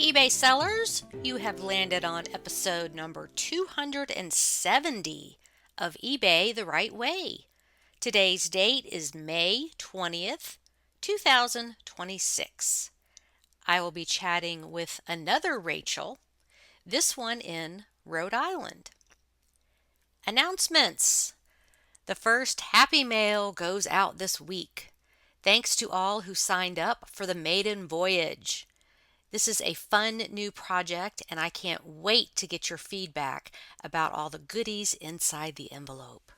eBay sellers, you have landed on episode number 270 of eBay the Right Way. Today's date is May 20th, 2026. I will be chatting with another Rachel, this one in Rhode Island. Announcements. The first Happy Mail goes out this week. Thanks to all who signed up for the maiden voyage. This is a fun new project, and I can't wait to get your feedback about all the goodies inside the envelope.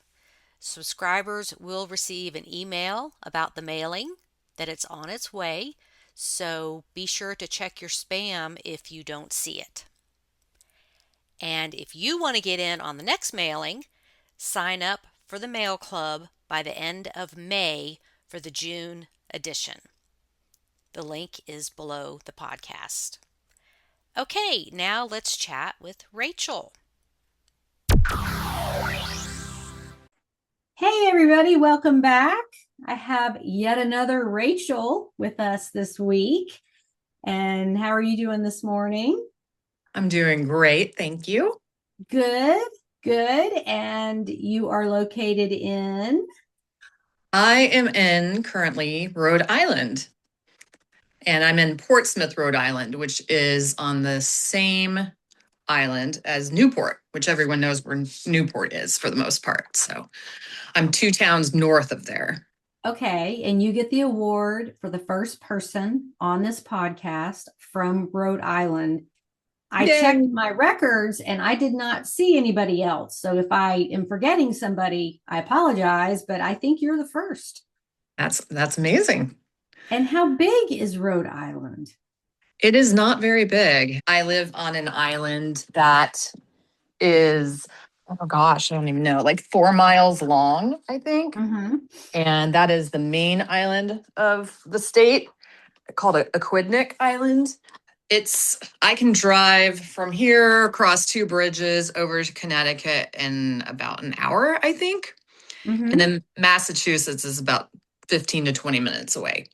Subscribers will receive an email about the mailing, that it's on its way, so be sure to check your spam if you don't see it. And if you want to get in on the next mailing, sign up for the Mail Club by the end of May for the June edition. The link is below the podcast. Okay, now let's chat with Rachel. Hey everybody, welcome back. I have yet another Rachel with us this week. And how are you doing this morning? I'm doing great, thank you. Good. And you are located in? I am in currently Rhode Island. And I'm in Portsmouth, Rhode Island, which is on the same island as Newport, which everyone knows where Newport is for the most part. So I'm 2 towns north of there. Okay, and you get the award for the first person on this podcast from Rhode Island. I Yay. checked my records and I did not see anybody else. So if I am forgetting somebody, I apologize, but I think you're the first. That's amazing. And how big is Rhode Island? It is not very big. I live on an island that is, oh gosh, I don't even know, like 4 miles long, I think. Mm-hmm. And that is the main island of the state, called Aquidneck Island. I can drive from here across 2 bridges over to Connecticut in about an hour, I think. Mm-hmm. And then Massachusetts is about 15 to 20 minutes away.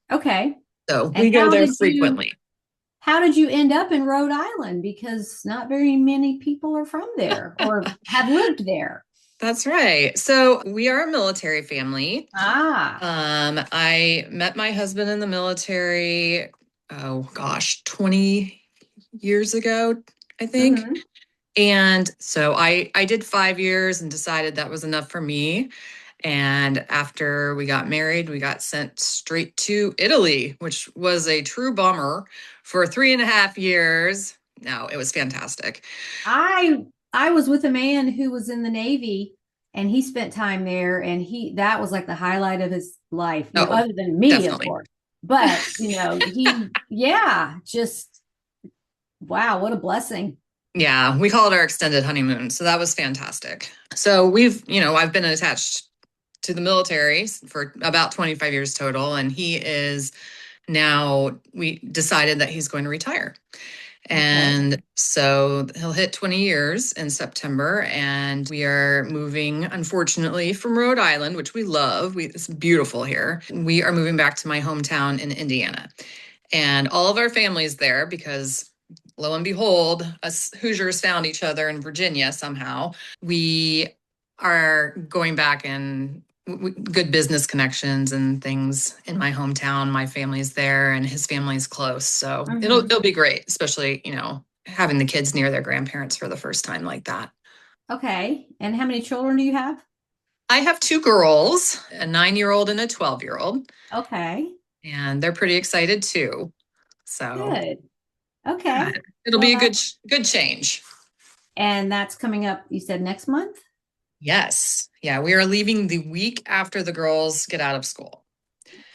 Okay. So we go there frequently. How did you end up in Rhode Island? Because not very many people are from there or have lived there. That's right. So we are a military family. I met my husband in the military, 20 years ago, I think. Mm-hmm. And so I did 5 years and decided that was enough for me. And after we got married, we got sent straight to Italy, which was a true bummer for 3.5 years. No, it was fantastic. I was with a man who was in the Navy and he spent time there, and that was like the highlight of his life, other than me, definitely. Of course. But just wow, what a blessing. Yeah, we call it our extended honeymoon. So that was fantastic. So I've been attached to the military for about 25 years total. And we decided that he's going to retire. And so he'll hit 20 years in September, and we are moving, unfortunately, from Rhode Island, which we love. It's beautiful here. We are moving back to my hometown in Indiana. And all of our family's there because, lo and behold, us Hoosiers found each other in Virginia somehow. We are going back and good business connections and things in my hometown. My family's there and his family's close. So it'll be great, especially, having the kids near their grandparents for the first time like that. Okay. And how many children do you have? I have 2 girls, a 9-year-old and a 12-year-old. Okay. And they're pretty excited too. So good. Okay. It'll be a good change. And that's coming up, you said next month? Yes. Yeah. We are leaving the week after the girls get out of school.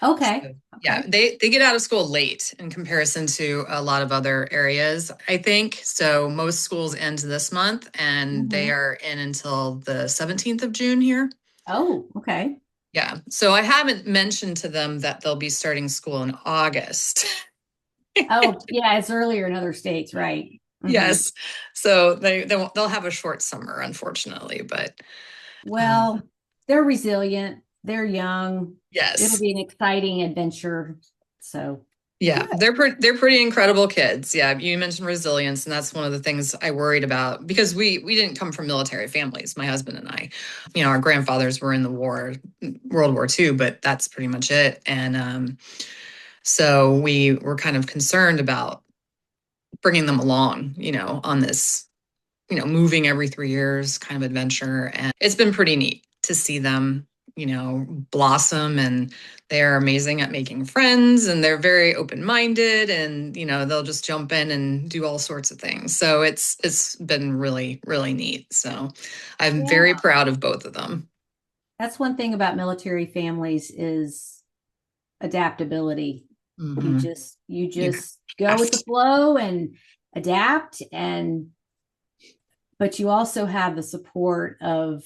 Okay. So, yeah. They get out of school late in comparison to a lot of other areas, I think. So most schools end this month, and they are in until the 17th of June here. Oh, okay. Yeah. So I haven't mentioned to them that they'll be starting school in August. Oh, yeah. It's earlier in other states, right? Mm-hmm. Yes. So they'll have a short summer, unfortunately, but. Well, they're resilient. They're young. Yes. It'll be an exciting adventure. So. Yeah, Good. they're pretty incredible kids. Yeah, you mentioned resilience, and that's one of the things I worried about because we didn't come from military families, my husband and I. You know, our grandfathers were in the war, World War II, but that's pretty much it. And so we were kind of concerned about bringing them along, you know, on this, you know, moving every 3 years kind of adventure. And it's been pretty neat to see them, you know, blossom, and they're amazing at making friends, and they're very open-minded, and, you know, they'll just jump in and do all sorts of things. So it's been really, really neat. So I'm Yeah. very proud of both of them. That's one thing about military families is adaptability. You Mm-hmm. just you You just go have with the to. flow and adapt, and but you also have the support of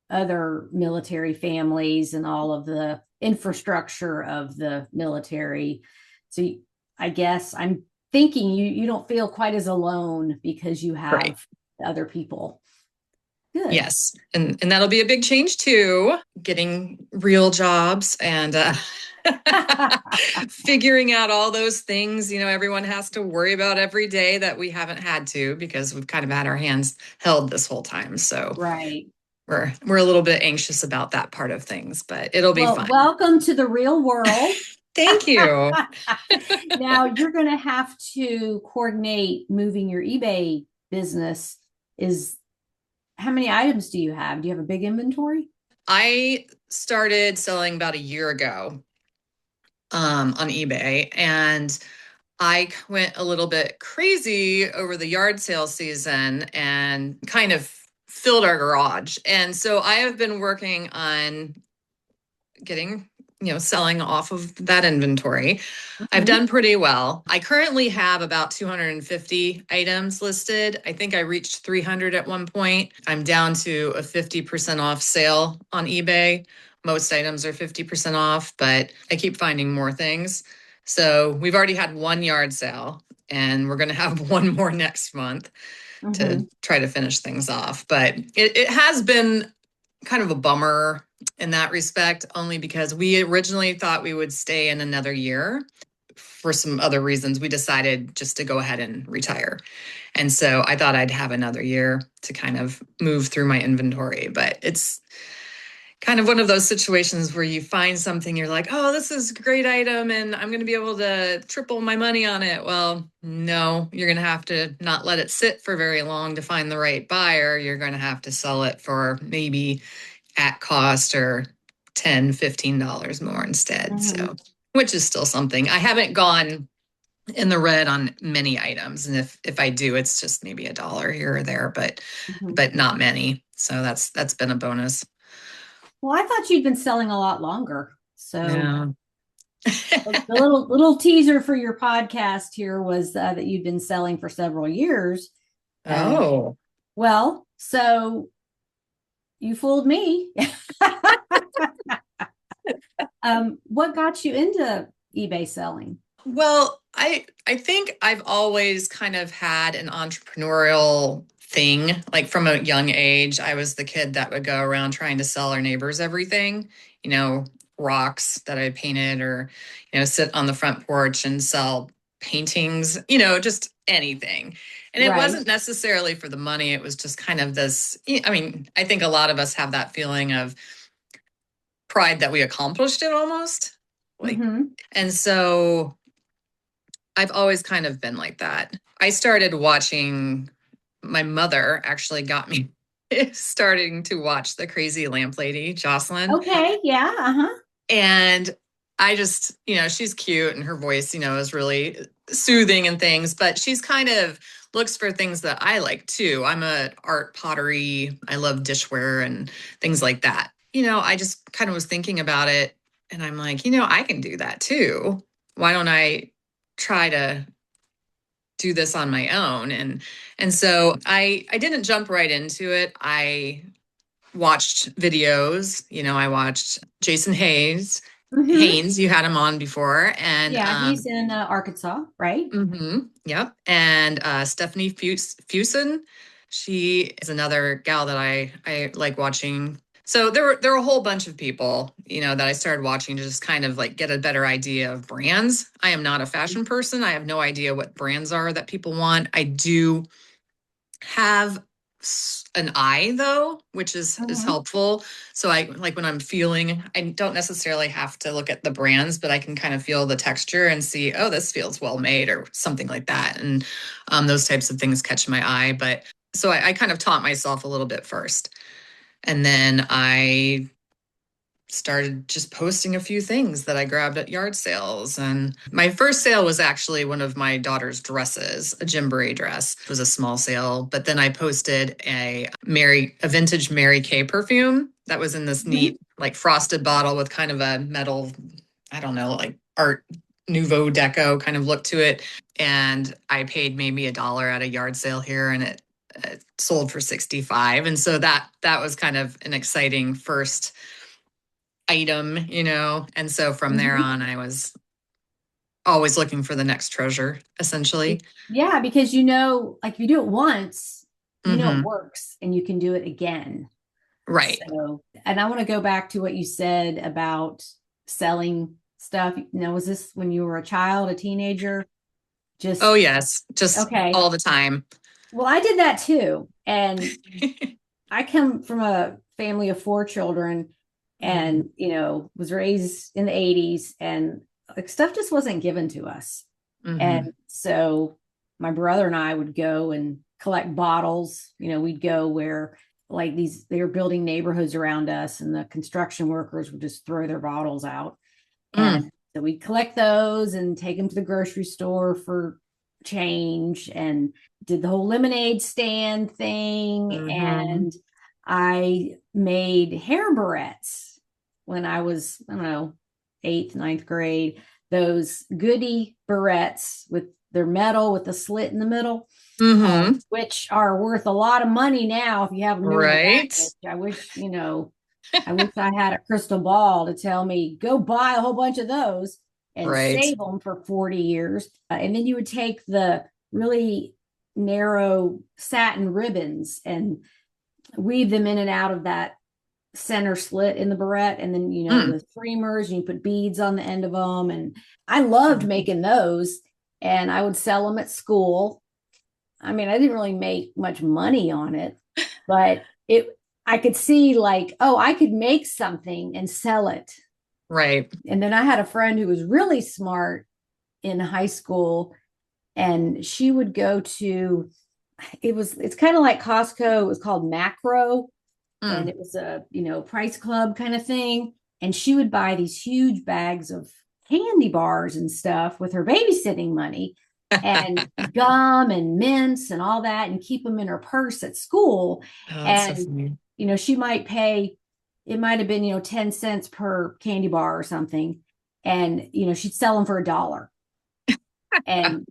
other military families and all of the infrastructure of the military. So I guess I'm thinking you don't feel quite as alone because you Right. have other people. Good. Yes. And that'll be a big change too, getting real jobs and figuring out all those things, you know, everyone has to worry about every day that we haven't had to because we've kind of had our hands held this whole time. So Right. we're a little bit anxious about that part of things, but it'll be Well, fun. welcome to the real world. Thank you. Now you're going to have to coordinate moving your eBay business. Is How many items do you have? Do you have a big inventory? I started selling about a year ago on eBay, and I went a little bit crazy over the yard sale season and kind of filled our garage. And so I have been working on getting, you know, selling off of that inventory. I've Mhm. done pretty well. I currently have about 250 items listed. I think I reached 300 at one point. I'm down to a 50% off sale on eBay. Most items are 50% off, but I keep finding more things. So we've already had one yard sale, and we're going to have one more next month to Mhm. try to finish things off. But it has been kind of a bummer in that respect, only because we originally thought we would stay in another year. For some other reasons, we decided just to go ahead and retire. And so I thought I'd have another year to kind of move through my inventory. But it's kind of one of those situations where you find something, you're like, oh, this is a great item and I'm going to be able to triple my money on it. Well, no, you're going to have to not let it sit for very long to find the right buyer. You're going to have to sell it for maybe at cost or $10, $15 more instead. Mhm. So, which is still something. I haven't gone in the red on many items, and if I do, it's just maybe a dollar here or there, Mhm. but not many. So that's been a bonus. Well, I thought you'd been selling a lot longer. So No. the little teaser for your podcast here was that you'd been selling for several years. Uh, Oh. well, so you fooled me. What got you into eBay selling? Well, I think I've always kind of had an entrepreneurial thing. Like from a young age, I was the kid that would go around trying to sell our neighbors everything, you know, rocks that I painted, or, you know, sit on the front porch and sell paintings, you know, just anything. And it Right. wasn't necessarily for the money. It was just kind of this, I mean, I think a lot of us have that feeling of pride that we accomplished it almost. Like, Mm-hmm. and so I've always kind of been like that. I started watching, my mother actually got me starting to watch The Crazy Lamp Lady, Jocelyn. Okay. Yeah. Uh-huh. And I just, you know, she's cute and her voice, you know, is really soothing and things, but she's kind of looks for things that I like too. I'm a art pottery, I love dishware and things like that. You know, I just kind of was thinking about it, and I'm like, you know, I can do that too. Why don't I try to do this on my own? And so I didn't jump right into it. I watched videos. You know, I watched Jason Mm-hmm. Haynes, you had him on before, and Yeah, he's in Arkansas, right? yep, and Stephanie Fusen. She is another gal that I like watching. So there were a whole bunch of people, that I started watching to just kind of like get a better idea of brands. I am not a fashion person. I have no idea what brands are that people want. I do have an eye though, which is Mhm. helpful. So I like when I'm feeling, I don't necessarily have to look at the brands, but I can kind of feel the texture and see, oh, this feels well made or something like that. And those types of things catch my eye. But so I kind of taught myself a little bit first. And then I started just posting a few things that I grabbed at yard sales. And my first sale was actually one of my daughter's dresses, a gymboree dress. It was a small sale, but then I posted a vintage Mary Kay perfume that was in this Mhm. neat like frosted bottle with kind of a metal, I don't know, like art nouveau deco kind of look to it. And I paid maybe $1 at a yard sale here, and it sold for 65. And so that was kind of an exciting first item, and so from there Mhm. on I was always looking for the next treasure, essentially. Yeah, because like if you do it once, it Mm-hmm. works and you can do it again. Right. So, and I want to go back to what you said about selling stuff. Was this when you were a child, a teenager? Oh Just yes, just okay. all the time. Well, I did that too. And I come from a family of 4 children Mm-hmm. and, was raised in the 80s and like stuff just wasn't given to us. Mm-hmm. And so my brother and I would go and collect bottles. We'd go where like they were building neighborhoods around us and the construction workers would just throw their bottles out. And Mm. so we'd collect those and take them to the grocery store for change and did the whole lemonade stand thing. Mm-hmm. And I made hair barrettes when I was, I don't know, eighth, ninth grade. Those goody barrettes with their metal with the slit in the middle, Mm-hmm. which are worth a lot of money now if you have them in the Right. package. I wish I had a crystal ball to tell me, go buy a whole bunch of those and Right. save them for 40 years. And then you would take the really narrow satin ribbons and weave them in and out of that center slit in the barrette. And then, Mm. the streamers, and you put beads on the end of them. And I loved making those. And I would sell them at school. I mean, I didn't really make much money on it, but I could see like, oh, I could make something and sell it. Right. And then I had a friend who was really smart in high school, and she would go to it's kind of like Costco. It was called Macro, and Mm. it was a, price club kind of thing. And she would buy these huge bags of candy bars and stuff with her babysitting money and gum and mints and all that and keep them in her purse at school. Oh, that's so And, funny. she might pay, it might have been, 10 cents per candy bar or something. And, she'd sell them for $1. And,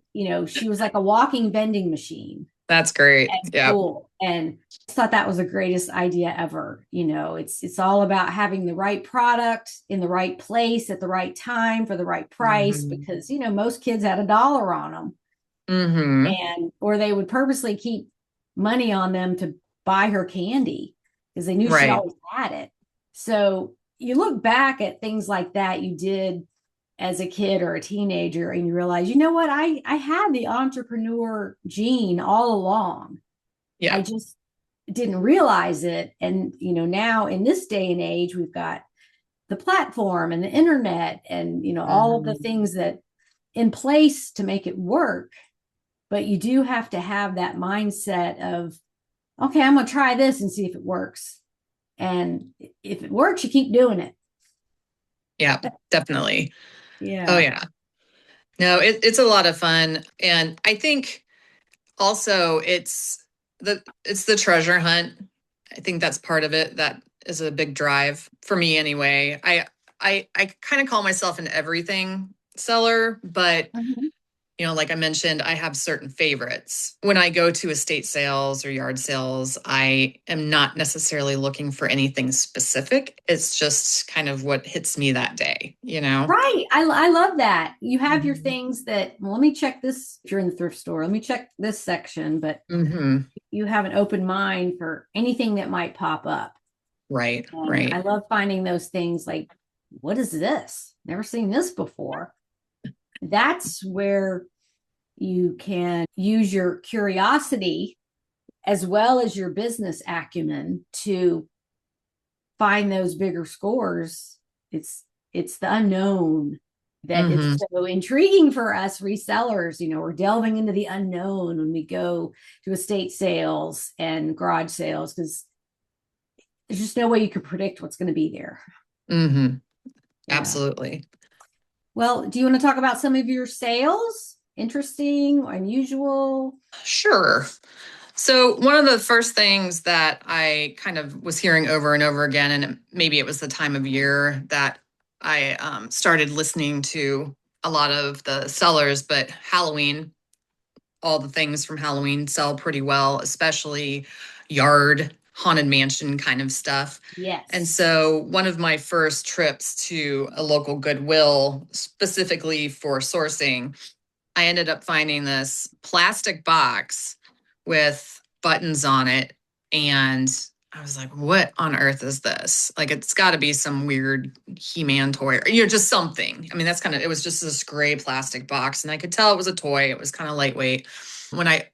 she was like a walking vending machine That's great. at Yeah. school. And I thought that was the greatest idea ever. It's all about having the right product in the right place at the right time for the right price, Mm-hmm. because most kids had $1 on them, Mm-hmm. and or they would purposely keep money on them to buy her candy because they knew she Right. always had it. So you look back at things like that you did as a kid or a teenager, and you realize, what, I had the entrepreneur gene all along. I Yeah. just didn't realize it. And, now in this day and age, we've got the platform and the internet and, all of the Mm-hmm. things that in place to make it work. But you do have to have that mindset of, okay, I'm going to try this and see if it works. And if it works, you keep doing it. Yeah, definitely. Oh Yeah. yeah. No, it's a lot of fun. And I think also it's the treasure hunt. I think that's part of it. That is a big drive for me anyway. I kind of call myself an everything seller, but Mhm. like I mentioned, I have certain favorites. When I go to estate sales or yard sales, I am not necessarily looking for anything specific. It's just kind of what hits me that day. Right. I love that. You have your Mhm. things that, well, let me check this. If you're in the thrift store, let me check this section. But Mhm. you have an open mind for anything that might pop up. Right, And I right. love finding those things like, what is this? Never seen this before. That's where you can use your curiosity as well as your business acumen to find those bigger scores. It's the unknown that is Hmm. so intriguing for us resellers. We're delving into the unknown when we go to estate sales and garage sales, because there's just no way you can predict what's going to be there. Hmm. Yeah. Absolutely. Well, do you want to talk about some of your sales? Interesting, unusual? Sure. So, one of the first things that I kind of was hearing over and over again, and maybe it was the time of year that I started listening to a lot of the sellers, but Halloween, all the things from Halloween sell pretty well, especially yard, haunted mansion kind of stuff. And Yes. so, one of my first trips to a local Goodwill, specifically for sourcing, I ended up finding this plastic box with buttons on it. And I was like, what on earth is this? Like, it's got to be some weird He-Man toy or, just something. I mean, it was just this gray plastic box. And I could tell it was a toy. It was kind of lightweight. When I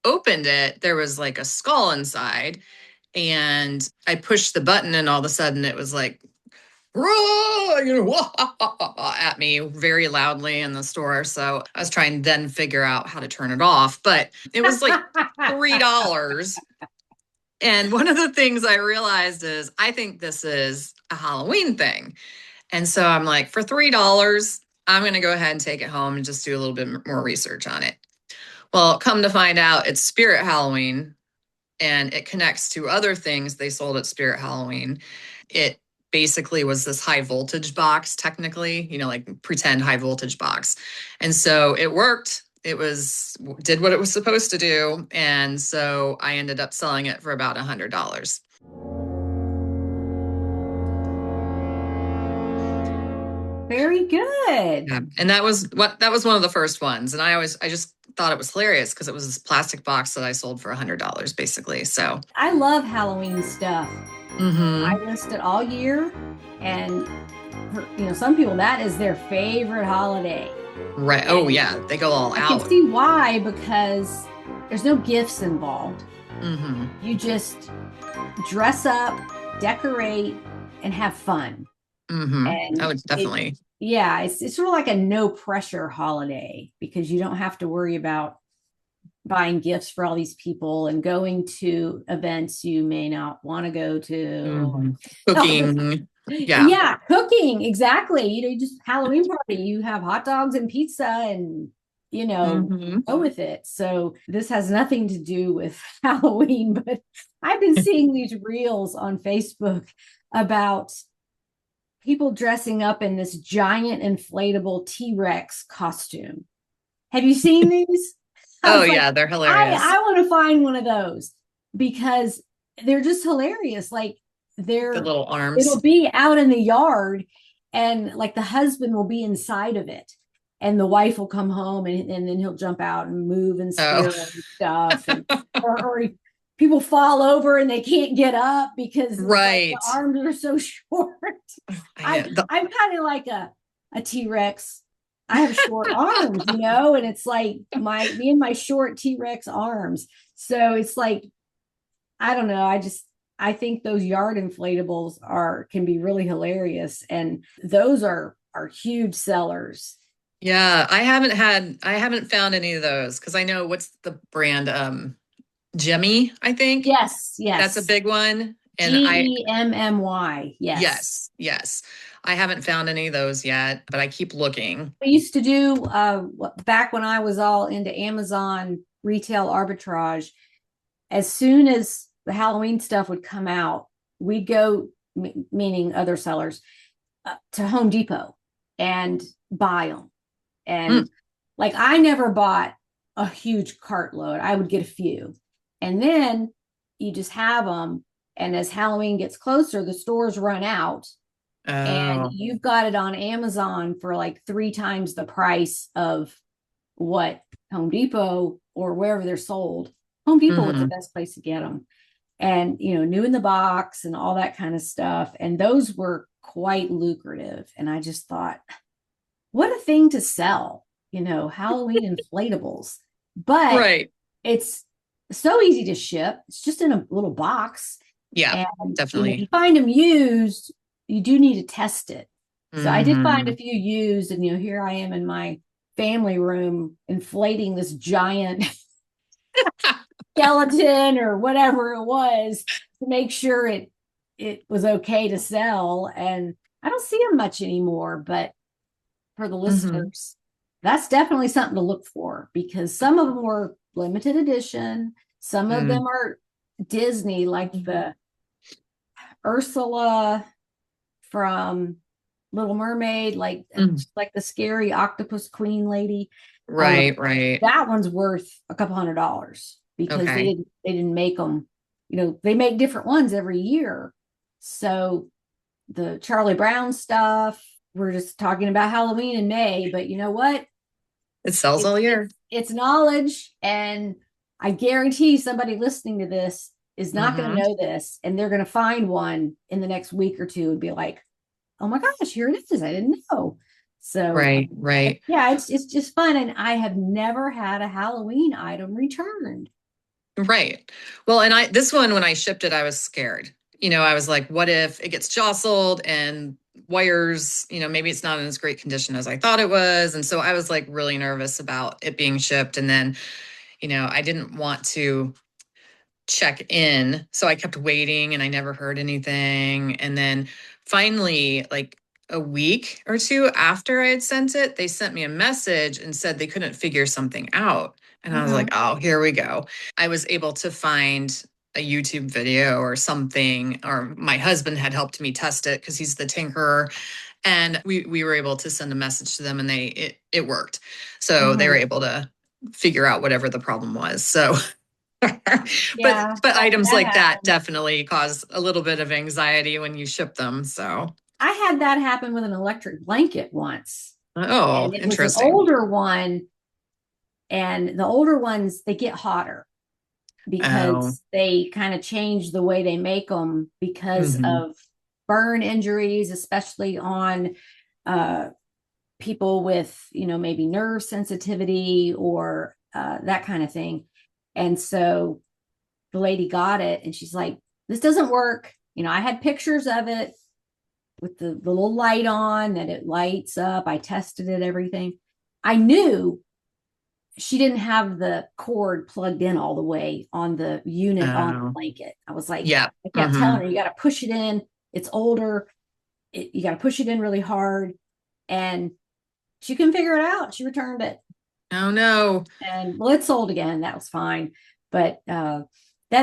opened it, there was like a skull inside. And I pushed the button, and all of a sudden it was like, at me very loudly in the store. So I was trying to then figure out how to turn it off, but it was like $3. And one of the things I realized is I think this is a Halloween thing. And so I'm like, for $3, I'm going to go ahead and take it home and just do a little bit more research on it. Well, come to find out, it's Spirit Halloween, and it connects to other things they sold at Spirit Halloween. It basically was this high voltage box, technically, like pretend high voltage box. And so it worked. Did what it was supposed to do. And so I ended up selling it for about $100. Very good. Yeah. And that was one of the first ones. And I just thought it was hilarious because it was this plastic box that I sold for $100 basically. So, I love Halloween stuff. I mm-hmm. list it all year, and some people, that is their favorite holiday. Right. Oh And yeah. They go all I can out. see why, because there's no gifts involved. Mm-hmm. You just dress up, decorate, and have fun. Mm-hmm. I And would definitely. yeah, it's sort of like a no pressure holiday, because you don't have to worry about buying gifts for all these people and going to events you may not want to go to. Mm-hmm. Oh, Cooking. Yeah. yeah, cooking, exactly. You just Halloween party, you have hot dogs and pizza, and Mm-hmm. go with it. So this has nothing to do with Halloween, but I've been seeing these reels on Facebook about people dressing up in this giant inflatable T-Rex costume. Have you seen these? I Oh was like, yeah, they're I hilarious. I want to find one of those, because they're just hilarious. Like, The they're little arms. it'll be out in the yard, and like the husband will be inside of it, and the wife will come home, and then he'll jump out and move and Oh. scare them and stuff, and or people fall over and they can't get up because it's like the Right. arms are so short. Yeah, I'm kind of like a T-Rex. I have short arms, and it's like me and my short T-Rex arms. So it's like, I don't know. I think those yard inflatables can be really hilarious, and those are huge sellers. yeah. I haven't found any of those because I know what's the brand? Jimmy, I think. Yes, That's a yes. big one. And Gemmy. Yes. yes, yes. I haven't found any of those yet, but I keep looking. We used to do back when I was all into Amazon retail arbitrage. As soon as the Halloween stuff would come out, we'd go, meaning other sellers, to Home Depot and buy them. Mm. And like, I never bought a huge cartload. I would get a few, and then you just have them. And as Halloween gets closer, the stores run out, and Oh. you've got it on Amazon for like 3 times the price of what Home Depot or wherever they're sold. Home Depot was the Hmm. best place to get them. and, new in the box and all that kind of stuff. And those were quite lucrative. And I just thought, what a thing to sell, Halloween inflatables. But Right. it's so easy to ship. It's just in a little box. Yeah, And, if you definitely. find them used, you do need to test it. So I did find a Hmm. few used, and, here I am in my family room inflating this giant skeleton or whatever it was to make sure it was okay to sell. And I don't see them much anymore, but for the Hmm. listeners, that's definitely something to look for, because some of them were limited edition. Some of them Mm. are Disney, like the Ursula from Little Mermaid, Mm. like the scary octopus queen lady. Right, right. That one's worth a couple $100 because Okay. they didn't make them. They make different ones every year. So the Charlie Brown stuff, we're just talking about Halloween in May, but you know what? It sells all year. It's knowledge, and I guarantee somebody listening to this is not going to Hmm. know this, and they're going to find one in the next week or two and be like, "Oh my gosh, here it is! I didn't know." So Right, right. yeah, it's just fun, and I have never had a Halloween item returned. Right. Well, and this one, when I shipped it, I was scared. I was like, what if it gets jostled and wires, maybe it's not in as great condition as I thought it was. And so I was like really nervous about it being shipped. And then, I didn't want to check in. So I kept waiting and I never heard anything. And then finally, like a week or two after I had sent it, they sent me a message and said they couldn't figure something out. And I was like, Mm-hmm. oh, here we go. I was able to find a YouTube video or something, or my husband had helped me test it because he's the tinkerer. And we were able to send a message to them and it worked. So they were Mm-hmm. able to figure out whatever the problem was. So but Yeah, items that like that happened. definitely cause a little bit of anxiety when you ship them. So, I had that happen with an electric blanket once, oh, and it was an interesting. older one. And the older ones, they get hotter Oh, because they kind of change the way they make them because hmm. of burn injuries, especially on uh, people with, maybe nerve sensitivity or that kind of thing. And so the lady got it and she's like, this doesn't work. I had pictures of it with the little light on that it lights up. I tested it, everything. I knew she didn't have the cord plugged in all the way on the unit on the Oh, blanket. I was like, yeah. I kept Hmm. telling her, you got to push it in. It's older. You got to push it in really hard. And she couldn't figure it out. She returned it. Oh no. And well, it sold again. That was fine. But that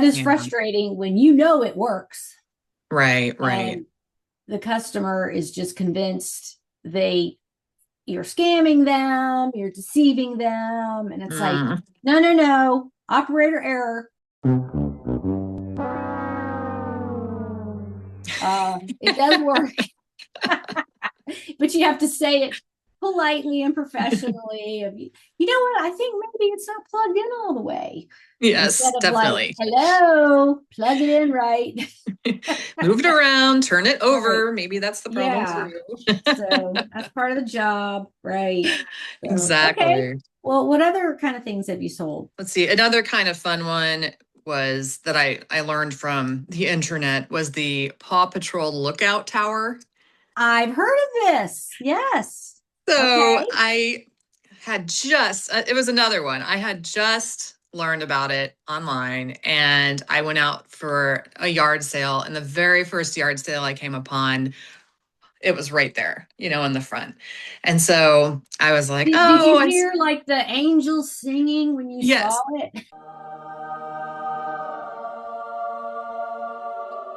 is Yeah. frustrating when it works Right, right. and the customer is just convinced you're scamming them, you're deceiving them. And it's like, Mm. no, no, no, operator error. It does work, but you have to say it politely and professionally. You know what? I think maybe it's not plugged in all the way. Instead Yes, of like, definitely. hello, plug it in right. Move it around, turn it Right. over. Maybe that's the problem Yeah. too. So that's part of the job. Right. So, okay. Exactly. Well, what other kind of things have you sold? Let's see. Another kind of fun one was that I learned from the internet was the Paw Patrol lookout tower. I've heard of this. Yes. So Okay. I had just, it was another one. I had just learned about it online and I went out for a yard sale. And the very first yard sale I came upon, it was right there, in the front. And so I was like, Did you oh, it's hear like the angels singing when you saw yes. it?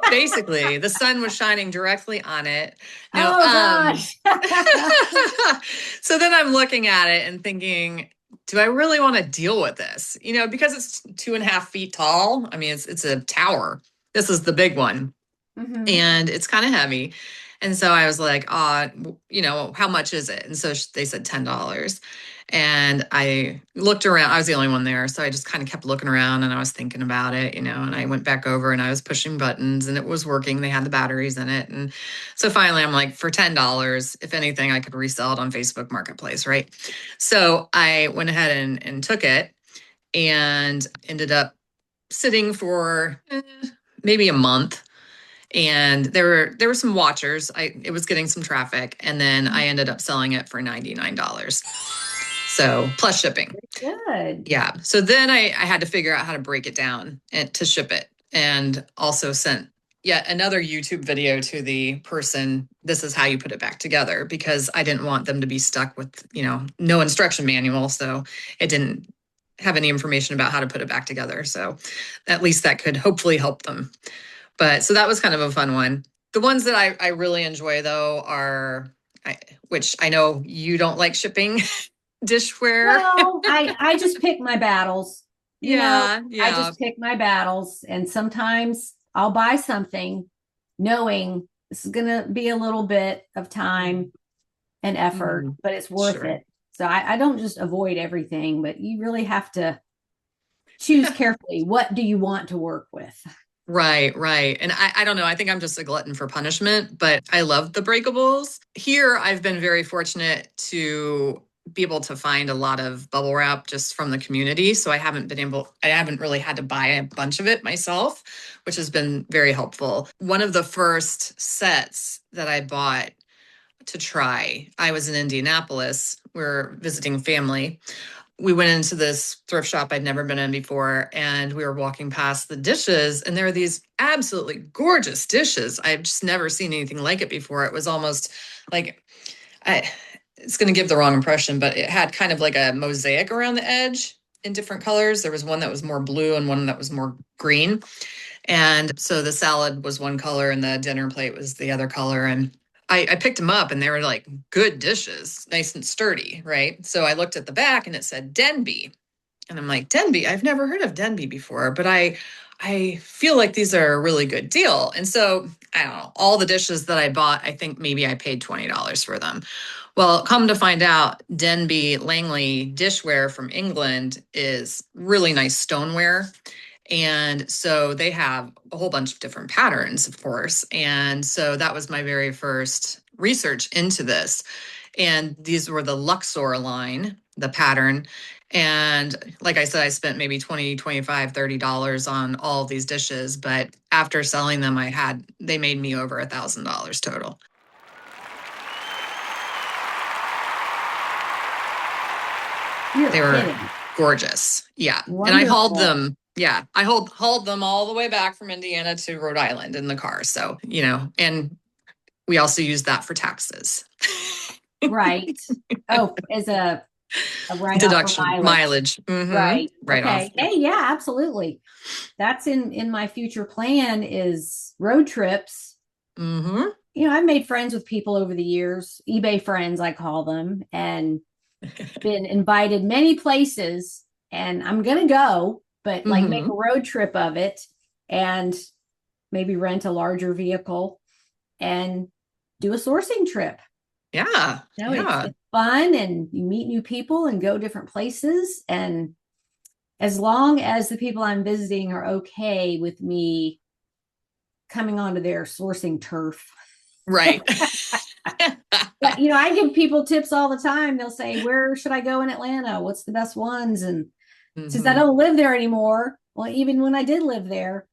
Basically, the sun was shining directly on it. No, Oh gosh. so then I'm looking at it and thinking, do I really want to deal with this? Because it's 2.5 feet tall. I mean, it's a tower. This is the big one, Hmm. and it's kind of heavy. And so I was like, how much is it? And so they said $10. And I looked around. I was the only one there. So I just kind of kept looking around and I was thinking about it, and I went back over and I was pushing buttons and it was working. They had the batteries in it. And so finally I'm like, for $10, if anything, I could resell it on Facebook Marketplace, right? So I went ahead and took it and ended up sitting for maybe a month. And there were some watchers. It was getting some traffic, and then I ended up selling it for $99. So plus shipping. Good. Yeah. So then I had to figure out how to break it down and to ship it, and also sent yet another YouTube video to the person. This is how you put it back together, because I didn't want them to be stuck with, no instruction manual. So it didn't have any information about how to put it back together. So at least that could hopefully help them. But so that was kind of a fun one. The ones that I really enjoy though are, which I know you don't like shipping, dishware. Well, I just pick my battles. Yeah, I yeah. just pick my battles, and sometimes I'll buy something knowing this is going to be a little bit of time and effort, but it's worth Sure. it. So I don't just avoid everything, but you really have to choose carefully. What do you want to work with? Right, right. And I don't know. I think I'm just a glutton for punishment, but I love the breakables. Here, I've been very fortunate to be able to find a lot of bubble wrap just from the community. So I haven't really had to buy a bunch of it myself, which has been very helpful. One of the first sets that I bought to try, I was in Indianapolis. We're visiting family. We went into this thrift shop I'd never been in before, and we were walking past the dishes, and there are these absolutely gorgeous dishes. I've just never seen anything like it before. It was almost like, it's going to give the wrong impression, but it had kind of like a mosaic around the edge in different colors. There was one that was more blue and one that was more green. And so the salad was one color and the dinner plate was the other color. And I picked them up and they were like good dishes, nice and sturdy, right? So I looked at the back and it said Denby. And I'm like, Denby, I've never heard of Denby before, but I feel like these are a really good deal. And so I don't know, all the dishes that I bought, I think maybe I paid $20 for them. Well, come to find out, Denby Langley dishware from England is really nice stoneware. And so they have a whole bunch of different patterns, of course. And so that was my very first research into this. And these were the Luxor line, the pattern. And like I said, I spent maybe 20, 25, $30 on all of these dishes. But after selling them, they made me over $1,000 total. They were gorgeous. Yeah. Wonderful. And I hauled them. Yeah. I hauled them all the way back from Indiana to Rhode Island in the car. So, and we also used that for taxes. Right. Oh, as a write-off Deduction, for mileage. Right. Right Okay. off. Hey, yeah, absolutely. That's in my future plan is road trips. I've made friends with people over the years, eBay friends, I call them, and been invited many places, and I'm going to go, but like make a road trip of it and maybe rent a larger vehicle and do a sourcing trip. Yeah. It's fun and you meet new people and go different places. And as long as the people I'm visiting are okay with me coming onto their sourcing turf. Right. But, I give people tips all the time. They'll say, where should I go in Atlanta? What's the best ones? And since I don't live there anymore, well, even when I did live there,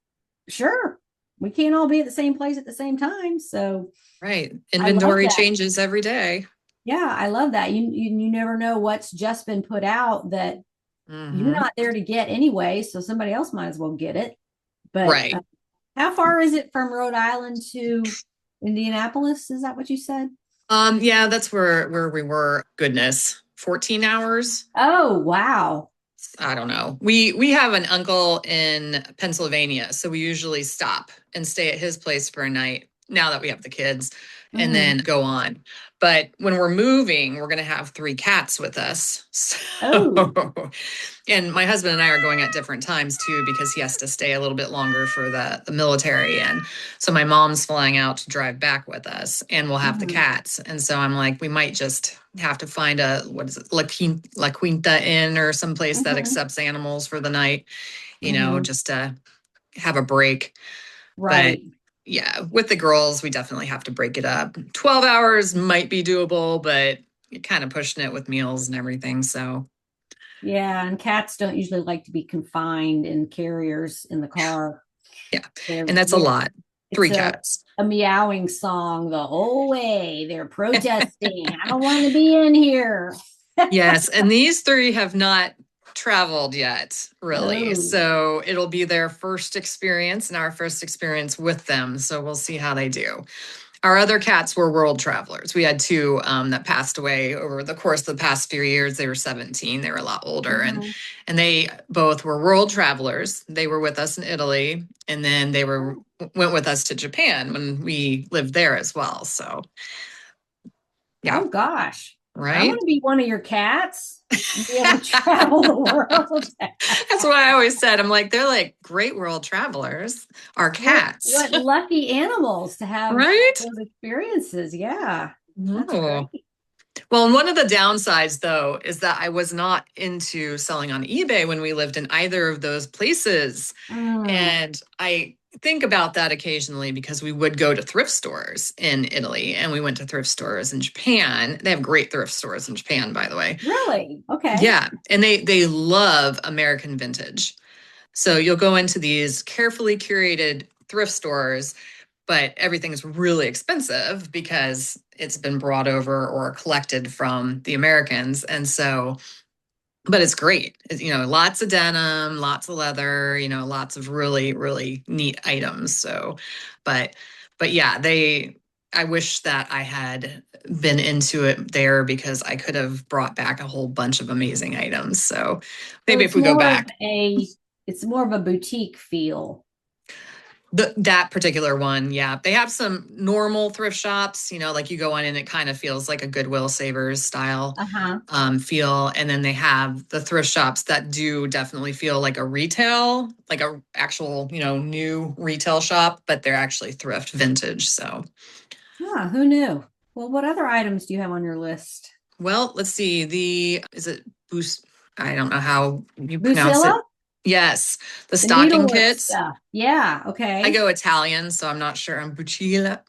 sure, we can't all be at the same place at the same time. So right. Inventory changes every day. Yeah, I love that. You never know what's just been put out that you're not there to get anyway, so somebody else might as well get it. But right. How far is it from Rhode Island to Indianapolis? Is that what you said? Yeah, that's where we were. Goodness, 14 hours. Oh, wow. I don't know. We have an uncle in Pennsylvania, so we usually stop and stay at his place for a night now that we have the kids and then go on. But when we're moving, we're going to have 3 cats with us. Oh. So, and my husband and I are going at different times too, because he has to stay a little bit longer for the military. And so my mom's flying out to drive back with us, and we'll have the Mhm. cats. And so I'm like, we might just have to find a, what is it, La Quinta Inn or someplace that Mhm. accepts animals for the night, Mhm. just to have a break. But Right. yeah, with the girls, we definitely have to break it up. 12 hours might be doable, but you're kind of pushing it with meals and everything. So Yeah, and cats don't usually like to be confined in carriers in the car. yeah, They're and that's a they lot. it's Three cats. a meowing song the whole way. They're protesting. I don't want to be in here. Yes, and these 3 have not traveled yet, really. Oh. So it'll be their first experience and our first experience with them. So we'll see how they do. Our other cats were world travelers. We had 2 that passed away over the course of the past few years. They were 17. They were a lot older, Mhm. and they both were world travelers. They were with us in Italy, and then they went with us to Japan when we lived there as well. So yeah, Oh gosh. I want right. to be one of your cats and be able to travel the world. That's what I always said. I'm like, they're like great world travelers, our cats, What lucky animals to have right? those experiences. Yeah. That's No. great. Well, and one of the downsides, though, is that I was not into selling on eBay when we lived in either of those places. Mm. And I think about that occasionally because we would go to thrift stores in Italy and we went to thrift stores in Japan. They have great thrift stores in Japan, by the way. Really? Okay. Yeah. And they love American vintage. So you'll go into these carefully curated thrift stores, but everything's really expensive because it's been brought over or collected from the Americans. And so, but it's great. Lots of denim, lots of leather, lots of really, really neat items. So, but, but yeah, I wish that I had been into it there because I could have brought back a whole bunch of amazing items. So So maybe if we go back. it's more of a boutique feel. That particular one, yeah. They have some normal thrift shops, like you go in and it kind of feels like a Goodwill Savers style Uh-huh. feel. And then they have the thrift shops that do definitely feel like a retail, like a actual, new retail shop, but they're actually thrift vintage. So, Ah, who knew? Well, what other items do you have on your list? well, let's see. Is it Boost? I don't know how you pronounce Busilla? it. Yes, the The stocking needlework kits. stuff. Yeah, I okay. go Italian, so I'm not sure. I'm Bucila.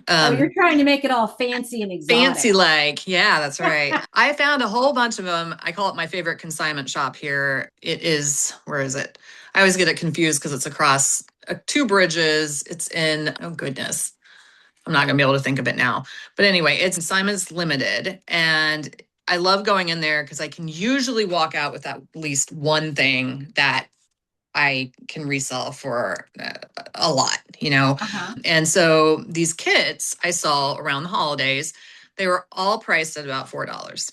Oh, you're trying to make it all fancy and exotic. Fancy like. Yeah, that's right. I found a whole bunch of them. I call it my favorite consignment shop here. It is, where is it? I always get it confused because it's across 2 bridges. It's in, oh goodness, I'm not going to be able to think of it now. But anyway, it's Simon's Limited. And I love going in there because I can usually walk out with at least one thing that I can resell for a lot. Uh-huh. And so these kits I saw around the holidays, they were all priced at about $4.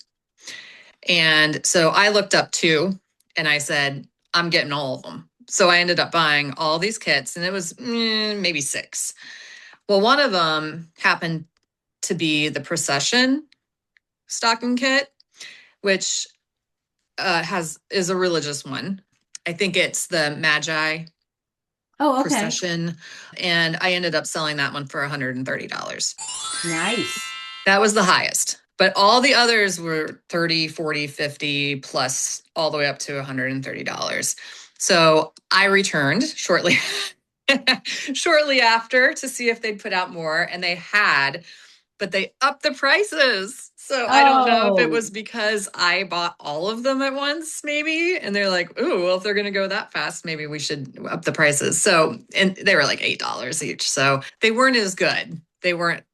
And so I looked up 2 and I said, I'm getting all of them. So I ended up buying all these kits and it was maybe 6. Well, one of them happened to be the procession stocking kit, which has is a religious one. I think it's the Magi Oh, okay. procession. And I ended up selling that one for $130. Nice. That was the highest. But all the others were 30, 40, 50 plus all the way up to $130. So I returned shortly after to see if they'd put out more and they had, but they upped the prices. So I don't know if it Oh, was because I bought all of them at once, maybe. And they're like, ooh, well, if they're going to go that fast, maybe we should up the prices. So, and they were like $8 each. So they weren't as good. They weren't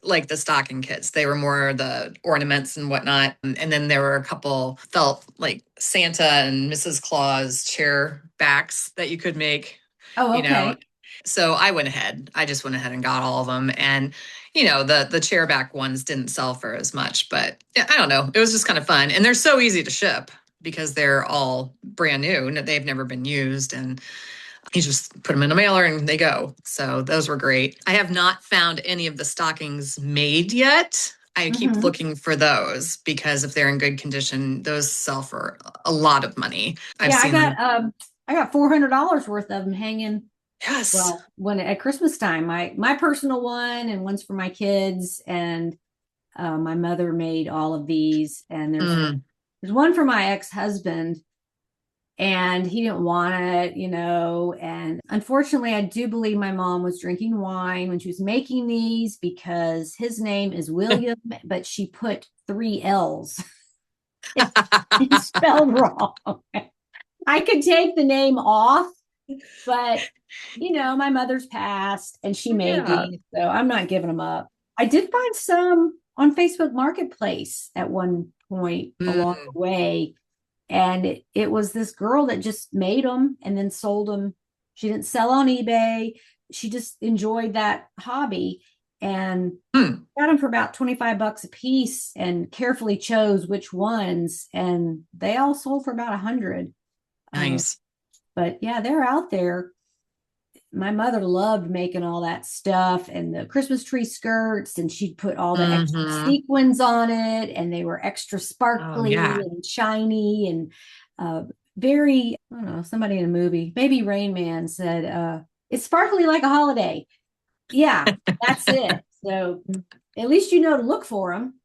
like the stocking kits. They were more the ornaments and whatnot. And then there were a couple felt like Santa and Mrs. Claus chair backs that you could make, oh, you know. okay. So I went ahead. I just went ahead and got all of them. And, the chair back ones didn't sell for as much, but yeah, I don't know. It was just kind of fun. And they're so easy to ship because they're all brand new. They've never been used. And He just put them in a mailer and they go. So those were great. I have not found any of the stockings made yet. I keep Mhm. looking for those because if they're in good condition, those sell for a lot of money. I've Yeah, seen them. I got $400 worth of them hanging. Yes. Well, when at Christmas time, my personal one and one's for my kids, and my mother made all of these. And Mm. there's one for my ex-husband, and he didn't want it, you know. And unfortunately, I do believe my mom was drinking wine when she was making these, because his name is William, but she put three L's. It's spelled wrong. I could take the name off, but you know, my mother's passed and she made Yeah. these, so I'm not giving them up. I did find some on Facebook Marketplace at one point along Mm. the way, and it was this girl that just made them and then sold them. She didn't sell on eBay. She just enjoyed that hobby and Mm. got them for about 25 bucks a piece, and carefully chose which ones, and they all sold for about 100. Nice. But yeah, they're out there. My mother loved making all that stuff and the Christmas tree skirts, and she'd put all the extra Mm-hmm. sequins on it, and they were extra Oh, sparkly yeah. and shiny and very, I don't know, somebody in a movie, maybe Rain Man said, it's sparkly like a holiday. Yeah, that's it. So at least you know to look for them.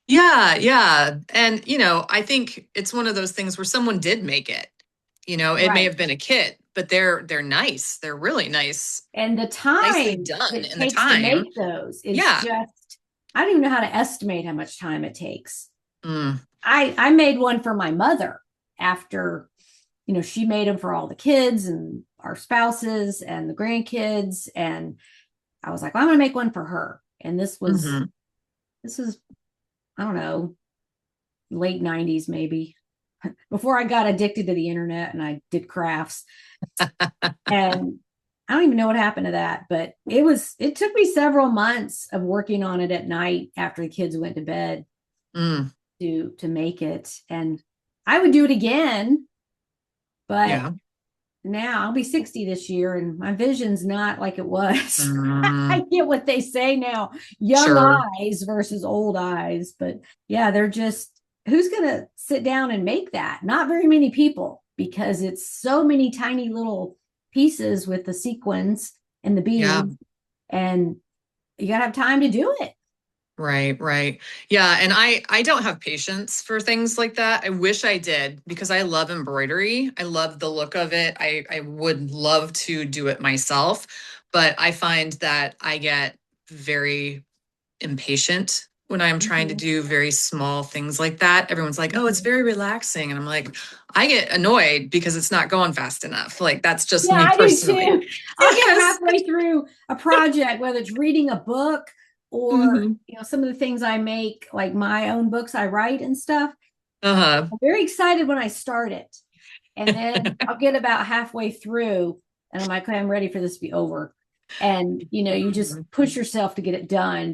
Yeah, yeah. And, I think it's one of those things where someone did make it. It may Right. have been a kit, but they're nice. They're really nice, And the nicely time done it in the takes to time. make those is Yeah. just, I don't even know how to estimate how much time it takes. Mm. I made one for my mother after, you know, she made them for all the kids and our spouses and the grandkids. And I was like, well, I'm going to make one for her. And Hmm. this is, I don't know, late 90s, maybe, before I got addicted to the internet and I did crafts. And I don't even know what happened to that, but it took me several months of working on it at night after the kids went to bed Mm. to make it. And I would do it again, but Yeah. now I'll be 60 this year and my vision's not like it was. I Mm. get what they say now, young Sure. eyes versus old eyes. But yeah, they're just, who's going to sit down and make that? Not very many people, because it's so many tiny little pieces with the sequins and the Yeah. beads, and you got to have time to do it. Right, right. Yeah, and I don't have patience for things like that. I wish I did because I love embroidery. I love the look of it. I would love to do it myself, but I find that I get very impatient when I'm trying to Mm-hmm. do very small things like that. Everyone's like, "Oh, it's Mm-hmm. very relaxing." And I'm like, I get annoyed because it's not going fast enough. Like that's just Yeah, me I do personally. too. I'll get Yes. halfway through a project, whether it's reading a book or, Hmm. you know, some of the things I make, like my own books I write and stuff. Uh-huh. I'm very excited when I start it. And then I'll get about halfway through and I'm like, okay, I'm ready for this to be over. And, you know, you just push yourself to get it done.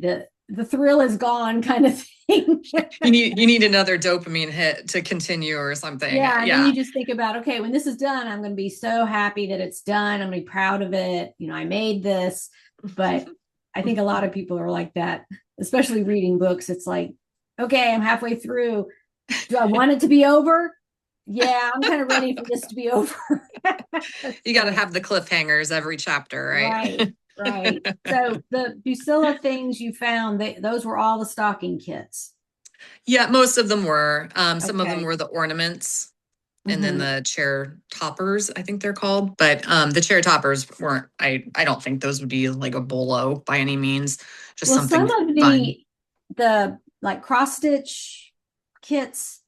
The thrill is gone, kind of thing. You need another dopamine hit to continue or something. Yeah, and then Yeah. you just think about, okay, when this is done, I'm going to be so happy that it's done. I'm going to be proud of it. You know, I made this. But I think a lot of people are like that, especially reading books. It's like, okay, I'm halfway through. Do I want it to be over? Yeah, I'm kind of ready for this to be over. You got to So, have the cliffhangers every chapter, right, right? right. So the Busilla things you found, those were all the stocking kits. Yeah, most of them were. Some of them Okay. were the ornaments and then Mm-hmm. the chair toppers, I think they're called. But the chair toppers weren't, I don't think those would be like a bolo by any means, just Well, some something of fun. the like cross stitch kits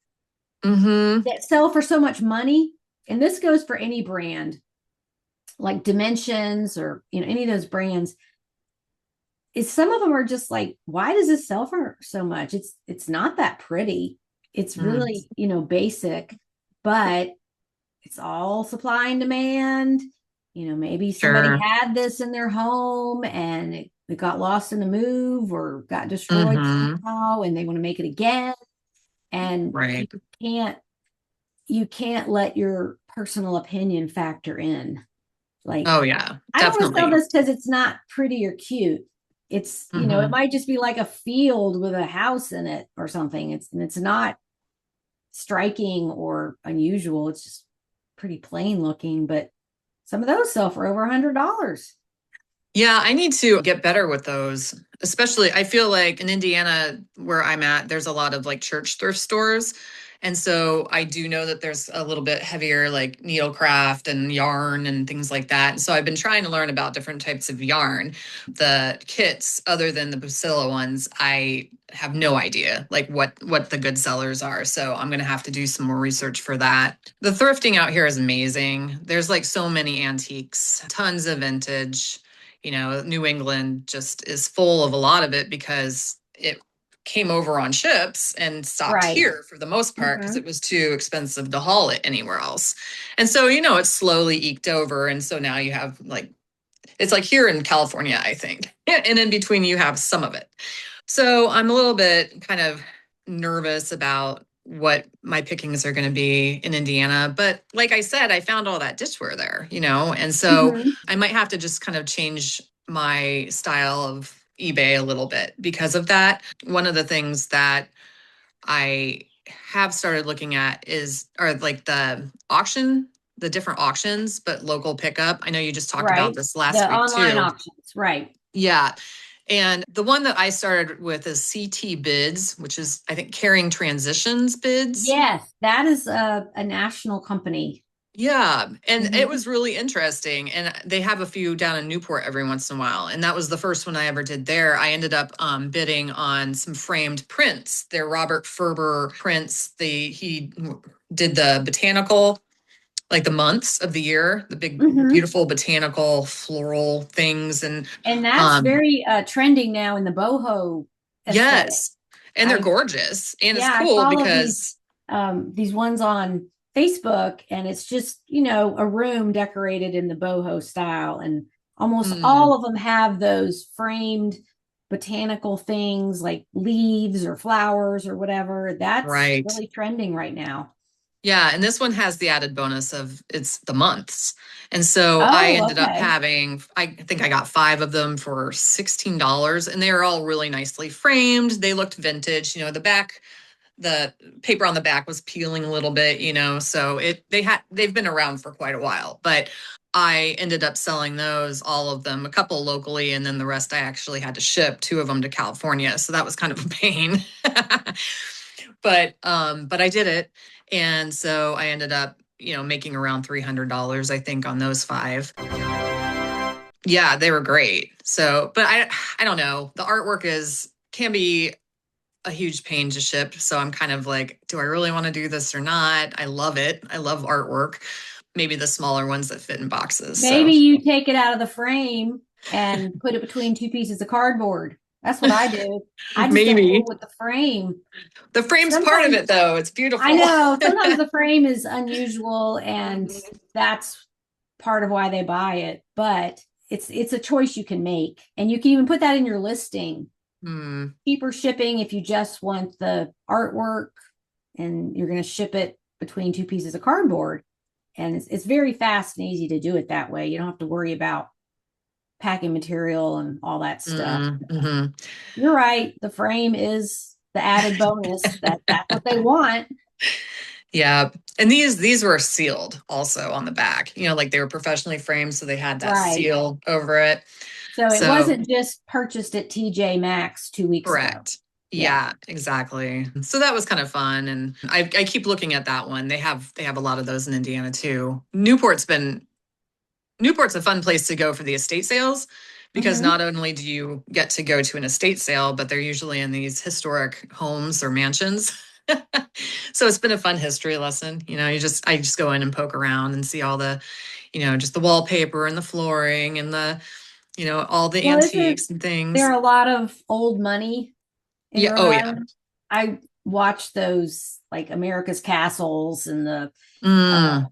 Mm-hmm. that sell for so much money, and this goes for any brand, like Dimensions or, you know, any of those brands, is some of them are just like, why does this sell for so much? It's not that pretty. It's Mm. really, you know, basic, but it's all supply and demand. You know, maybe somebody Sure. had this in their home and it got lost in the move or got destroyed Mm-hmm. somehow and they want to make it again. And Right. can't you can't let your personal opinion factor in. Like, Oh yeah, I don't want to sell definitely. this because it's not pretty or cute. It's, it Hmm. might just be like a field with a house in it or something. It's not striking or unusual. It's just pretty plain looking, but some of those sell for over $100. Yeah, I need to get better with those. Especially, I feel like in Indiana, where I'm at, there's a lot of like church thrift stores. And so I do know that there's a little bit heavier like needlecraft and yarn and things like that. And so I've been trying to learn about different types of yarn. The kits, other than the Busilla ones, I have no idea like what the good sellers are. So I'm gonna have to do some more research for that. The thrifting out here is amazing. There's like so many antiques, tons of vintage. New England just is full of a lot of it because it came over on ships and stopped Right. here for the most part because Mm-hmm. it was too expensive to haul it anywhere else. And so, it's slowly eked over. And so now you have like, it's like here in California, I think. And in between, you have some of it. So I'm a little bit kind of nervous about what my pickings are going to be in Indiana. But like I said, I found all that dishware there, and so Mm-hmm. I might have to just kind of change my style of eBay a little bit because of that. One of the things that I have started looking at are like the different auctions, but local pickup. I know you just talked about Right. this The last week online too. auctions. Right. Yeah. And the one that I started with is CT Bids, which is, I think, Carrying Transitions Bids. Yes, that is a national company. Yeah. And it Mm-hmm. was really interesting. And they have a few down in Newport every once in a while. And that was the first one I ever did there. I ended up bidding on some framed prints. They're Robert Ferber prints. He did the botanical, like the months of the year, the big, Mm-hmm. beautiful botanical floral things. And And that's um, very trending now in the boho aesthetic. yes. And they're I gorgeous. And it's Yeah, I cool follow because these ones on Facebook, and it's just, a room decorated in the boho style, and almost all mm, of them have those framed botanical things like leaves or flowers or whatever. That's right. really trending right now. Yeah, and this one has the added bonus of it's the months. And so I Oh, ended up okay. having, I think I got 5 of them for $16, and they were all really nicely framed. They looked vintage. The paper on the back was peeling a little bit, so they've been around for quite a while. But I ended up selling those, all of them, a couple locally, and then the rest I actually had to ship 2 of them to California. So that was kind of a pain. But I did it. And so I ended up, making around $300, I think, on those 5. Yeah, they were great. So, but I don't know. The artwork can be a huge pain to ship. So I'm kind of like, do I really want to do this or not? I love it. I love artwork. Maybe the smaller ones that fit in boxes. So Maybe you take it out of the frame and put it between two pieces of cardboard. That's what I do. I just don't maybe fool with the frame. the frame's part of Sometimes it, though. It's I beautiful. know sometimes the frame is unusual, and Mhm. that's part of why they buy it, but it's a choice you can make, and you can even put that in your listing. Hmm. Cheaper shipping if you just want the artwork and you're going to ship it between two pieces of cardboard. And it's very fast and easy to do it that way. You don't have to worry about packing material and all that stuff. Mm-hmm. You're right. The frame is the added bonus. That's what they want. Yeah. And these were sealed also on the back, like they were professionally framed. So they had that Right. seal over it. So it So wasn't just purchased at TJ Maxx 2 weeks ago. correct. Yeah. Yeah, exactly. So that was kind of fun. And I keep looking at that one. They have a lot of those in Indiana too. Newport's a fun place to go for the estate sales because Mm-hmm. not only do you get to go to an estate sale, but they're usually in these historic homes or mansions. So it's been a fun history lesson. I just go in and poke around and see all the, just the wallpaper and the flooring and all the Well, isn't antiques and there things. a lot of old money in Yeah. Rhode Oh yeah. Island? I watched those like America's Castles and uh, Mm.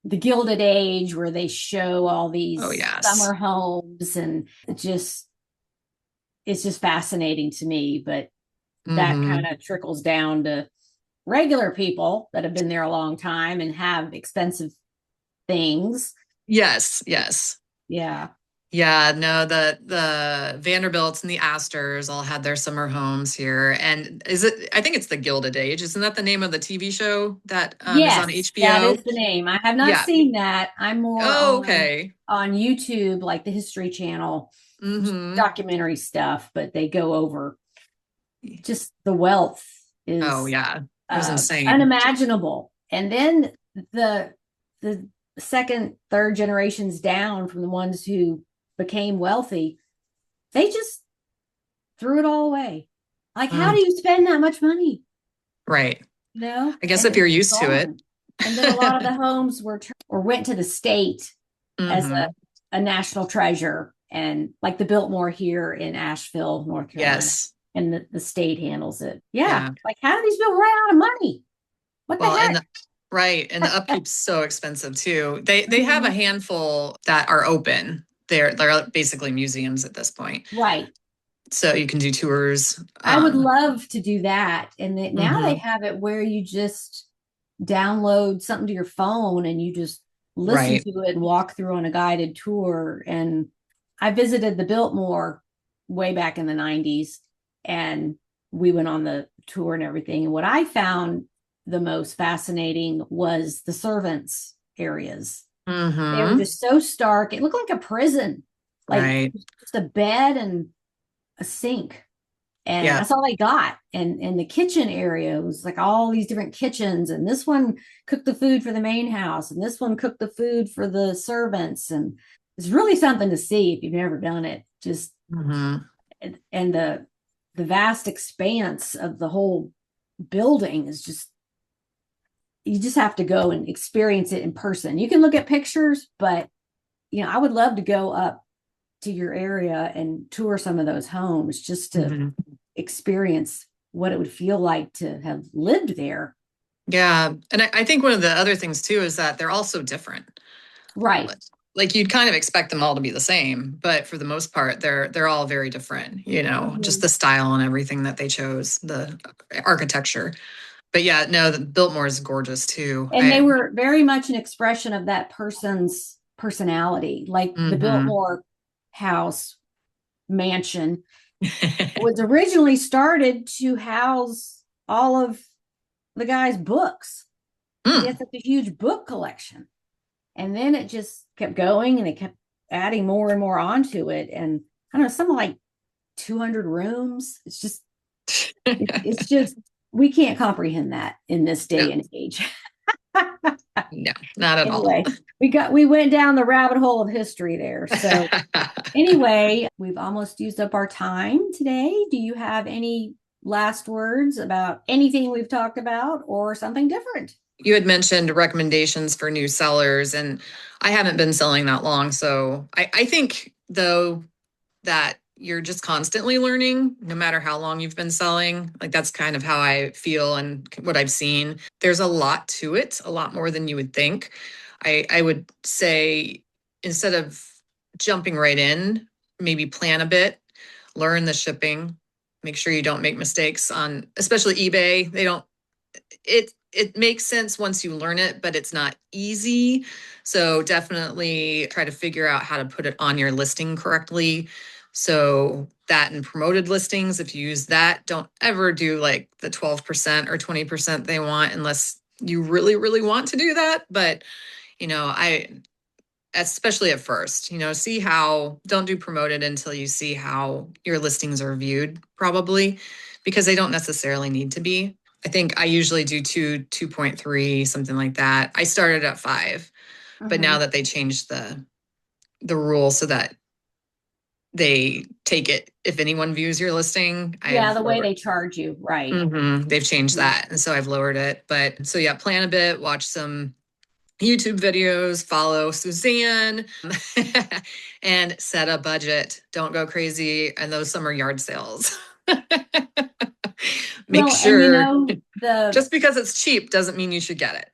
the Gilded Age, where they show all Oh these yes. summer homes, and it's just fascinating to me. But that kind Hmm. of trickles down to regular people that have been there a long time and have expensive things. Yes, yes. Yeah. Yeah, no, the Vanderbilts and the Astors all had their summer homes here. And I think it's the Gilded Age. Isn't that the name of the TV show that is on Yes, that HBO? is the name. I have not Yeah. seen that. I'm more Oh, okay. on YouTube, like the History Channel Mm-hmm. documentary stuff, but they go over just the wealth Oh, is yeah. It was insane. unimaginable. And then the the second, third generations down from the ones who became wealthy, they just threw it all away. Like, how Mm, do you spend that much money? right. You know, I guess and if it's you're just used to it. gone. And then a lot of the homes were or went to the state as Hmm. a national treasure, and like the Biltmore here in Asheville, North Carolina, Yes. and the state handles it. Yeah, Yeah. like how do these people run out of money? What the Well, heck? and the upkeep's so expensive too. They have a Mhm. handful that are open. They're basically museums at this point. Right. So you can do tours. I would love to do that. And now they Mhm. have it where you just download something to your phone and you just listen Right. to it and walk through on a guided tour. And I visited the Biltmore way back in the 90s, and we went on the tour and everything. And what I found the most fascinating was the servants areas. They were Hmm. just so stark. It looked like a prison, like Right. just a bed and a sink, and Yeah. that's all they got. And the kitchen area was like all these different kitchens, and this one cooked the food for the main house, and this one cooked the food for the servants. And it's really something to see if you've never done it. Just Hmm. and the vast expanse of the whole building is just, you just have to go and experience it in person. You can look at pictures, but I would love to go up to your area and tour some of those homes just to Hmm. experience what it would feel like to have lived there. Yeah. And I think one of the other things too is that they're all so different. Right. Like you'd kind of expect them all to be the same, but for the most part, they're all very different, just Mhm. the style and everything that they chose, the architecture. But yeah, no, the Biltmore is gorgeous too. And they were very much an expression of that person's personality. Like the Hmm. Biltmore house mansion was originally started to house all of the guy's books because he had Mm. such a huge book collection. And then it just kept going and it kept adding more and more onto it. And I don't know, something like 200 rooms. It's just, we can't comprehend that in this No, day and age. no, not at all. Anyway, we went down the rabbit hole of history there. So anyway, we've almost used up our time today. Do you have any last words about anything we've talked about or something different? You had mentioned recommendations for new sellers, and I haven't been selling that long. So I think, though, that you're just constantly learning, no matter how long you've been selling. Like that's kind of how I feel and what I've seen. There's a lot to it, a lot more than you would think. I would say instead of jumping right in, maybe plan a bit, learn the shipping, make sure you don't make mistakes on, especially eBay. They don't, it makes sense once you learn it, but it's not easy. So definitely try to figure out how to put it on your listing correctly. So that and promoted listings, if you use that, don't ever do like the 12% or 20% they want unless you really, really want to do that. But, I especially at first, see how, don't do promoted until you see how your listings are viewed, probably, because they don't necessarily need to be. I think I usually do 2.3, something like that. I started at 5, but now Mhm. that they changed the rule so that they take it if anyone views your listing, Yeah, I've the way lowered. they charge you, right. They've changed Mhm. that, and so I've lowered it. But so yeah, plan a bit, watch some YouTube videos, follow Suzanne, and set a budget. Don't go crazy. And those summer yard sales. Make Well, and sure, the just because it's cheap doesn't mean you should get it.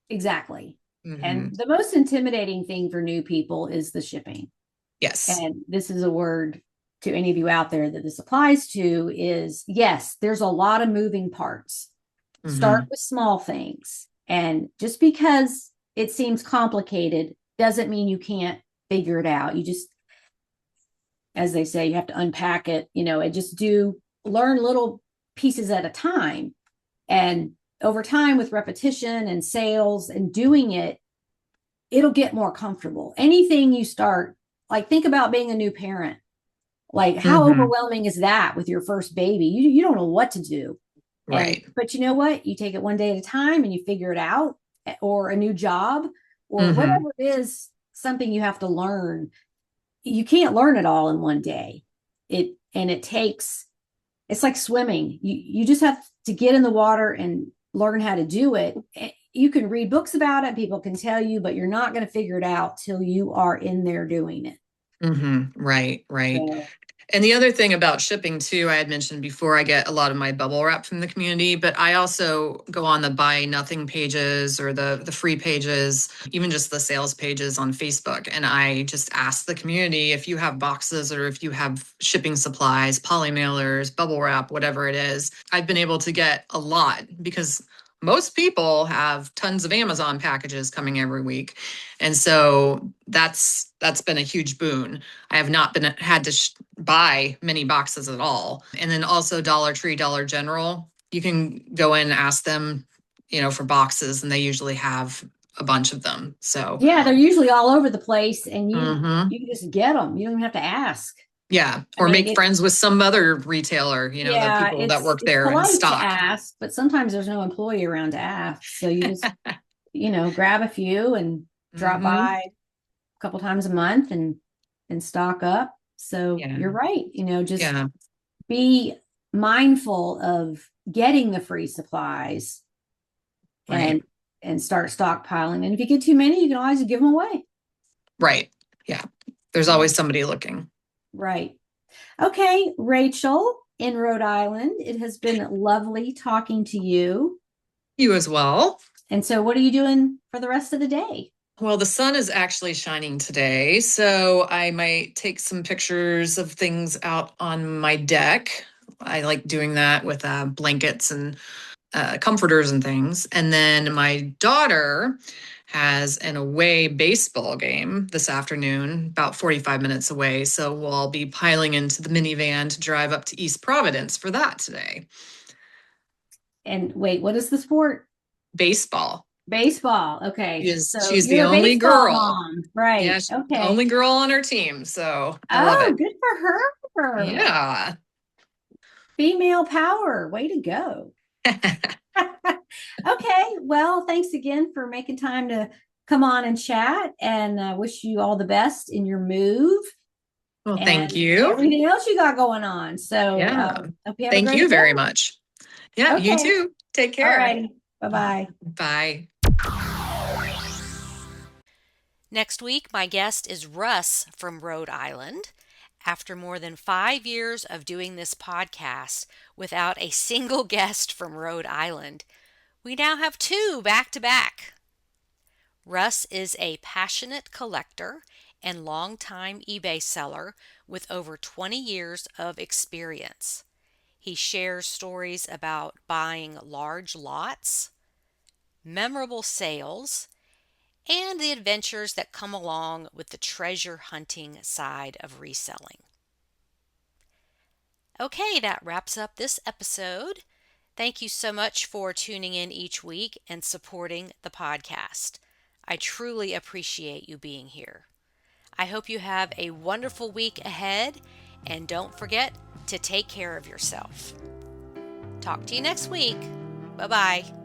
exactly. And Hmm. the most intimidating thing for new people is the shipping. Yes. And this is a word to any of you out there that this applies to is, yes, there's a lot of moving parts. Start Hmm. with small things. And just because it seems complicated doesn't mean you can't figure it out. You just, as they say, you have to unpack it, and just learn little pieces at a time. And over time, with repetition and sales and doing it, it'll get more comfortable. Anything you start, like think about being a new parent. Like how overwhelming is that with your first baby? You don't know what to do. Right. But you know what? You take it one day at a time and you figure it out, or a new job, or whatever it is, something you have to learn. You can't learn it all in one day. It's like swimming. You just have to get in the water and learn how to do it. You can read books about it, people can tell you, but you're not going to figure it out till you are in there doing it. Right. So, And the other thing about shipping too, I had mentioned before, I get a lot of my bubble wrap from the community, but I also go on the buy nothing pages or the free pages, even just the sales pages on Facebook. And I just ask the community if you have boxes or if you have shipping supplies, poly mailers, bubble wrap, whatever it is. I've been able to get a lot because most people have tons of Amazon packages coming every week. And so that's been a huge boon. I have not had to buy many boxes at all. And then also Dollar Tree, Dollar General, you can go in and ask them, for boxes, and they usually have a bunch of them. So yeah, they're usually all over the place, and you can just get them. You don't even have to ask. Yeah, or make friends with some other retailer, the people that work there and polite stock. to ask, but sometimes there's no employee around to ask. So you just, grab a few and drop by a couple times a month and stock up. So you're right. Just be mindful of getting the free supplies and start stockpiling. And if you get too many, you can always give them away. Right. Yeah. There's always somebody looking. Right. Okay, Rachel in Rhode Island, it has been lovely talking to you. You as well. And so what are you doing for the rest of the day? Well, the sun is actually shining today, so I might take some pictures of things out on my deck. I like doing that with blankets and comforters and things. And then my daughter has an away baseball game this afternoon, about 45 minutes away. So we'll all be piling into the minivan to drive up to East Providence for that today. And wait, what is the sport? Baseball. Baseball. Okay. She's the only girl. Mom. Right. Yeah, she's okay. the only girl on her team. So I love it. Good for her. Yeah. Female power. Way to go. Okay. Well, thanks again for making time to come on and chat, and wish you all the best in your move. Well, thank you. Everything else you got going on. So yeah. Hope you have thank a great you very day. much. Yeah, okay. You too. Take care. All righty. Bye-bye. Bye. Next week, my guest is Russ from Rhode Island. After more than 5 years of doing this podcast without a single guest from Rhode Island, we now have 2 back-to-back. Russ is a passionate collector and longtime eBay seller with over 20 years of experience. He shares stories about buying large lots, memorable sales, and the adventures that come along with the treasure hunting side of reselling. Okay, that wraps up this episode. Thank you so much for tuning in each week and supporting the podcast. I truly appreciate you being here. I hope you have a wonderful week ahead, and don't forget to take care of yourself. Talk to you next week. Bye-bye.